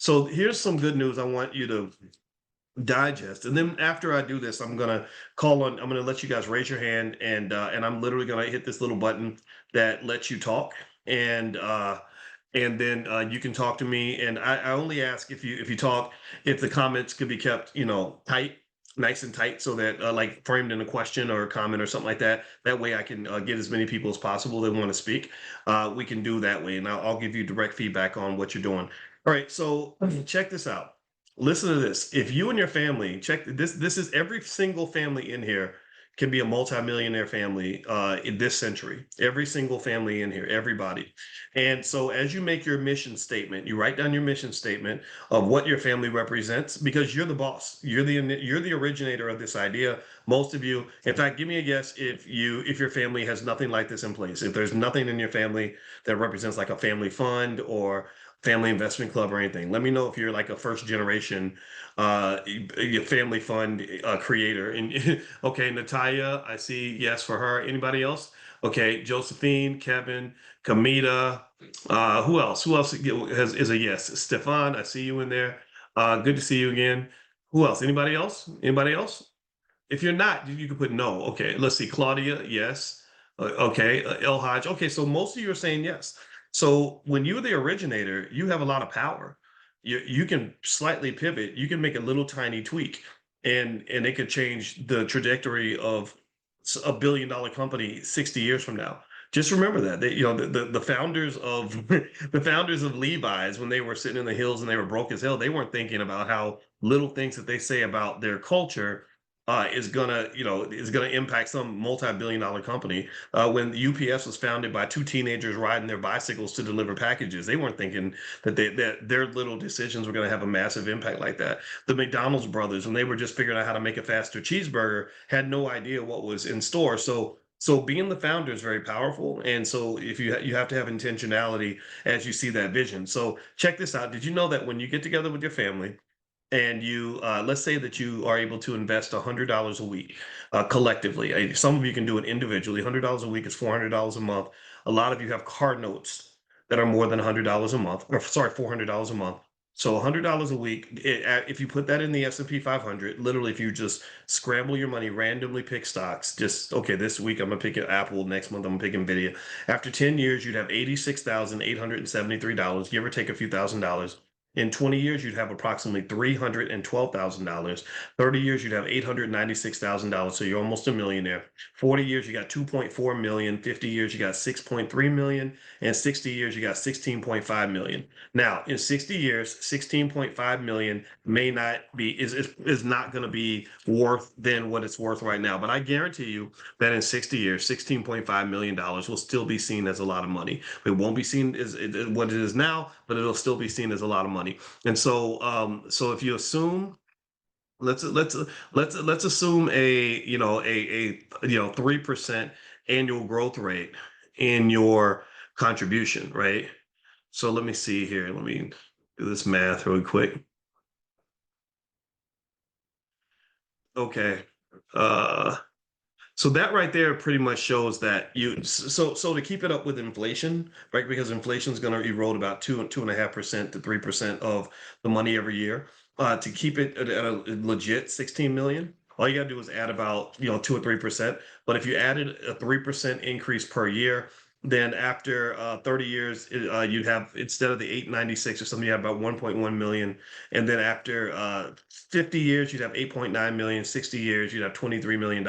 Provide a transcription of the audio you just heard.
So here's some good news I want you to digest. And then after I do this, I'm gonna let you guys raise your hand, and I'm literally gonna hit this little button that lets you talk. And then you can talk to me. And I only ask if you talk, if the comments could be kept, tight, nice and tight, so that like framed in a question or a comment or something like that. That way I can get as many people as possible that want to speak. We can do that way, and I'll give you direct feedback on what you're doing. All right, so check this out. Listen to this. If you and your family check this, this is every single family in here can be a multimillionaire family in this century. Every single family in here, everybody. And so, as you make your mission statement, you write down your mission statement of what your family represents, because you're the boss. You're the originator of this idea. Most of you, in fact, give me a guess if your family has nothing like this in place. If there's nothing in your family that represents like a family fund or family investment club or anything. Let me know if you're like a first generation family fund creator. And okay, Natalia, I see yes for her. Anybody else? Okay, Josephine, Kevin, Kamita. Who else? Who else is a yes? Stefan, I see you in there. Good to see you again. Who else? Anybody else? Anybody else? If you're not, you can put no. Okay, let's see. Claudia, yes. Okay, El Hodge. Okay, so most of you are saying yes. So when you're the originator, you have a lot of power. You can slightly pivot. You can make a little tiny tweak, and it could change the trajectory of a billion-dollar company 60 years from now. Just remember that the founders of the founders of Levi's, when they were sitting in the hills and they were broke as hell, they weren't thinking about how little things that they say about their culture is gonna impact some multi-billion-dollar company. When UPS was founded by two teenagers riding their bicycles to deliver packages, they weren't thinking that their little decisions were going to have a massive impact like that. The McDonald's brothers, when they were just figuring out how to make a faster cheeseburger, had no idea what was in store. So being the founder is very powerful, and so if you have to have intentionality as you see that vision. So check this out. Did you know that when you get together with your family, and you let's say that you are able to invest $100 a week collectively. Some of you can do it individually. $100 a week is $400 a month. A lot of you have car notes that are more than $100 a month, or sorry, $400 a month. So $100 a week, if you put that in the S&P 500, literally, if you just scramble your money, randomly pick stocks, just okay, this week I'm gonna pick Apple, next month I'm gonna pick Nvidia. After 10 years, you'd have $86,873, give or take a few $1,000. In 20 years, you'd have approximately $312,000. 30 years, you'd have $896,000. So you're almost a millionaire. 40 years, you got 2.4 million. 50 years, you got 6.3 million. And 60 years, you got 16.5 million. Now, in 60 years, 16.5 million may not be is not going to be worth than what it's worth right now. But I guarantee you that in 60 years, $16.5 million will still be seen as a lot of money. It won't be seen as what it is now, but it'll still be seen as a lot of money. And so if you assume, let's assume a 3% annual growth rate in your contribution, right? So let me see here. Let me do this math really quick. Okay. Uh, So that right there pretty much shows that so to keep it up with inflation, right? Because inflation is going to erode about 2.5% to 3% of the money every year. To keep it at a legit 16 million, all you gotta do is add about 2 or 3%. But if you added a 3% increase per year, then after 30 years, you'd have, instead of the 896 or something, you have about 1.1 million. And then after 50 years, you'd have 8.9 million. 60 years, you'd have $23 million.